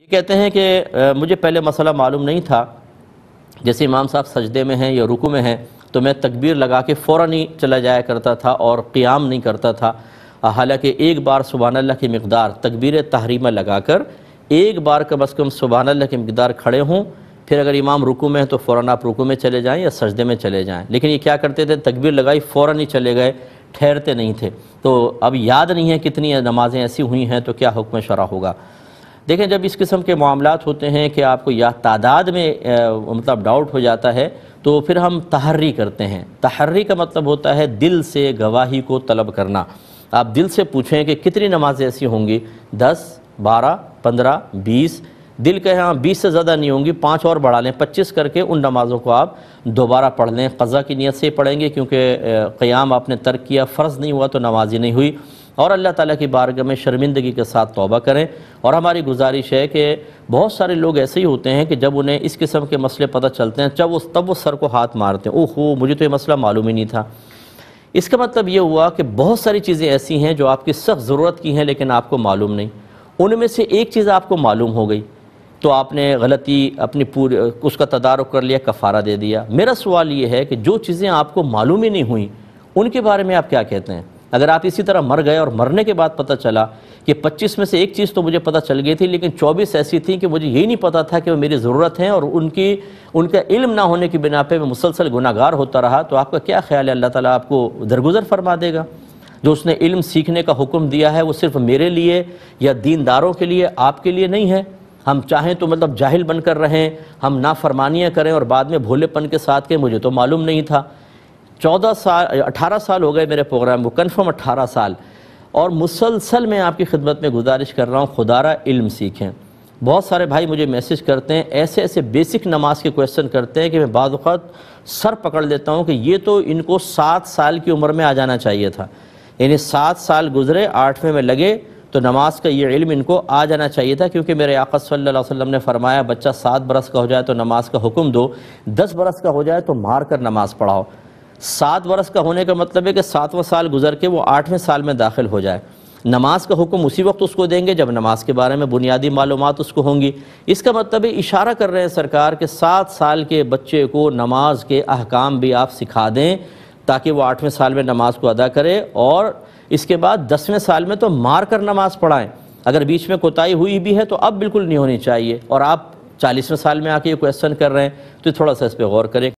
یہ کہتے ہیں کہ مجھے پہلے مسئلہ معلوم نہیں تھا، جیسے امام صاحب سجدے میں ہیں یا رکوع میں ہیں تو میں تکبیر لگا کے فوراً ہی چلا جایا کرتا تھا اور قیام نہیں کرتا تھا، حالانکہ ایک بار سبحان اللہ کی مقدار تکبیر تحریمہ لگا کر ایک بار کم از کم سبحان اللہ کی مقدار کھڑے ہوں، پھر اگر امام رکوع میں ہیں تو فوراً آپ رکوع میں چلے جائیں یا سجدے میں چلے جائیں۔ لیکن یہ کیا کرتے تھے، تکبیر لگائی فوراً ہی چلے گئے، ٹھہرتے نہیں تھے۔ تو اب یاد نہیں ہے کتنی نمازیں ایسی ہوئی ہیں تو کیا حکم شرع ہوگا۔ دیکھیں، جب اس قسم کے معاملات ہوتے ہیں کہ آپ کو یا تعداد میں مطلب ڈاؤٹ ہو جاتا ہے تو پھر ہم تحری کرتے ہیں۔ تحری کا مطلب ہوتا ہے دل سے گواہی کو طلب کرنا۔ آپ دل سے پوچھیں کہ کتنی نمازیں ایسی ہوں گی، 10، 12، 15، 20، دل کہ ہاں 20 سے زیادہ نہیں ہوں گی، 5 اور بڑھا لیں، 25 کر کے ان نمازوں کو آپ دوبارہ پڑھ لیں۔ قضا کی نیت سے پڑھیں گے کیونکہ قیام آپ نے ترک کیا، فرض نہیں ہوا تو نماز ہی نہیں ہوئی، اور اللہ تعالیٰ کی بارگاہ میں شرمندگی کے ساتھ توبہ کریں۔ اور ہماری گزارش ہے کہ بہت سارے لوگ ایسے ہی ہوتے ہیں کہ جب انہیں اس قسم کے مسئلے پتہ چلتے ہیں تب وہ سر کو ہاتھ مارتے ہیں، اوہو مجھے تو یہ مسئلہ معلوم ہی نہیں تھا۔ اس کا مطلب یہ ہوا کہ بہت ساری چیزیں ایسی ہیں جو آپ کی سخت ضرورت کی ہیں لیکن آپ کو معلوم نہیں، ان میں سے ایک چیز آپ کو معلوم ہو گئی تو آپ نے غلطی اپنی پوری اس کا تدارک کر لیا، کفارہ دے دیا۔ میرا سوال یہ ہے کہ جو چیزیں آپ کو معلوم ہی نہیں ہوئیں ان کے بارے میں آپ کیا کہتے ہیں؟ اگر آپ اسی طرح مر گئے اور مرنے کے بعد پتہ چلا کہ 25 میں سے ایک چیز تو مجھے پتہ چل گئی تھی لیکن 24 ایسی تھیں کہ مجھے یہی نہیں پتہ تھا کہ وہ میری ضرورت ہیں، اور ان کا علم نہ ہونے کی بنا پہ میں مسلسل گناہ گار ہوتا رہا، تو آپ کا کیا خیال ہے اللہ تعالیٰ آپ کو درگزر فرما دے گا؟ جو اس نے علم سیکھنے کا حکم دیا ہے وہ صرف میرے لیے یا دینداروں کے لیے، آپ کے لیے نہیں ہے۔ ہم چاہیں تو مطلب جاہل بن کر رہیں، ہم نافرمانیاں کریں اور بعد میں بھولے پن کے ساتھ کہ مجھے تو معلوم نہیں تھا۔ 18 سال ہو گئے میرے پروگرام کو، کنفرم 18 سال، اور مسلسل میں آپ کی خدمت میں گزارش کر رہا ہوں خدا را علم سیکھیں۔ بہت سارے بھائی مجھے میسج کرتے ہیں، ایسے بیسک نماز کے کویسچن کرتے ہیں کہ میں بعض اوقات سر پکڑ لیتا ہوں کہ یہ تو ان کو 7 سال کی عمر میں آ جانا چاہیے تھا، یعنی 7 سال گزرے 8ویں میں لگے تو نماز کا یہ علم ان کو آ جانا چاہیے تھا، کیونکہ میرے آقا صلی اللہ علیہ وسلم نے فرمایا بچہ 7 برس کا ہو جائے تو نماز کا حکم دو، 10 برس کا ہو جائے تو مار کر نماز پڑھاؤ۔ 7 برس کا ہونے کا مطلب ہے کہ 7واں سال گزر کے وہ 8ویں سال میں داخل ہو جائے۔ نماز کا حکم اسی وقت اس کو دیں گے جب نماز کے بارے میں بنیادی معلومات اس کو ہوں گی۔ اس کا مطلب ہے اشارہ کر رہے ہیں سرکار کہ 7 سال کے بچے کو نماز کے احکام بھی آپ سکھا دیں تاکہ وہ 8ویں سال میں نماز کو ادا کرے، اور اس کے بعد 10ویں سال میں تو مار کر نماز پڑھائیں۔ اگر بیچ میں کوتاہی ہوئی بھی ہے تو اب بالکل نہیں ہونی چاہیے، اور آپ 40ویں سال میں آ کے یہ کویسچن کر رہے ہیں تو تھوڑا سا اس پہ غور کریں۔